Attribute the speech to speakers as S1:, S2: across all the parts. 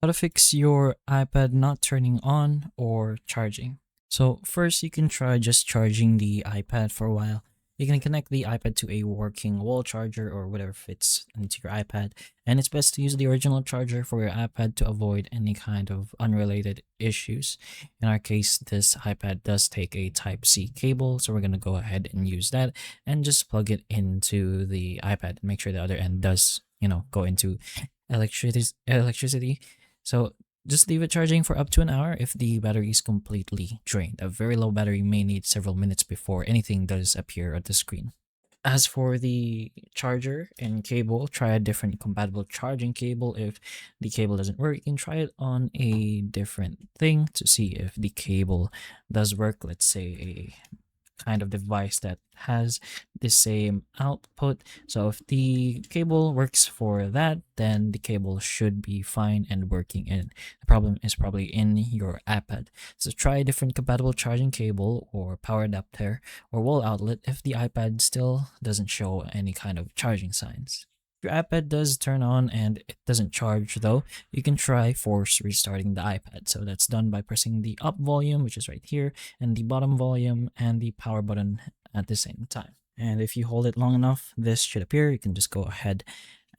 S1: How to fix your iPad not turning on or charging. So first you can try just charging the iPad for a while. You can connect the iPad to a working wall charger or whatever fits into your iPad. And it's best to use the original charger for your iPad to avoid any kind of unrelated issues. In our case, this iPad does take a Type-C cable, so we're going to go ahead and use that and just plug it into the iPad. Make sure the other end does, go into electricity. So just leave it charging for up to an hour if the battery is completely drained. A very low battery may need several minutes before anything does appear on the screen. As for the charger and cable, try a different compatible charging cable. If the cable doesn't work, you can try it on a different thing to see if the cable does work. Let's say a kind of device that has the same output. So if the cable works for that, then the cable should be fine and working, and the problem is probably in your iPad. So try a different compatible charging cable or power adapter or wall outlet if the iPad still doesn't show any kind of charging signs. If your iPad does turn on and it doesn't charge though, you can try force restarting the iPad. So that's done by pressing the up volume, which is right here, and the bottom volume and the power button at the same time. And if you hold it long enough, this should appear. You can just go ahead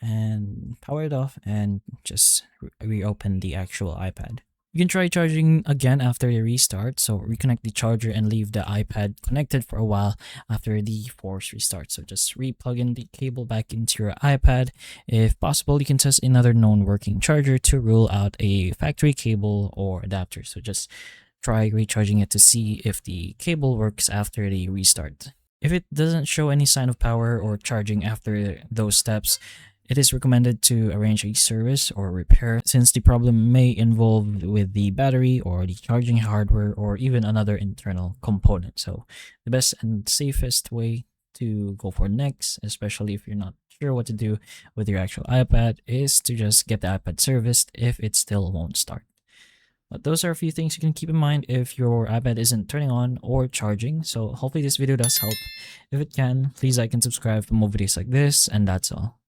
S1: and power it off and just reopen the actual iPad. You can try charging again after the restart, so reconnect the charger and leave the iPad connected for a while after the force restart. So just re-plug in the cable back into your iPad. If possible, you can test another known working charger to rule out a factory cable or adapter. So just try recharging it to see if the cable works after the restart. If it doesn't show any sign of power or charging after those steps, it is recommended to arrange a service or repair since the problem may involve with the battery or the charging hardware or even another internal component. So the best and safest way to go for next, especially if you're not sure what to do with your actual iPad, is to just get the iPad serviced if it still won't start. But those are a few things you can keep in mind if your iPad isn't turning on or charging. So hopefully this video does help. If it can, please like and subscribe for more videos like this, and that's all.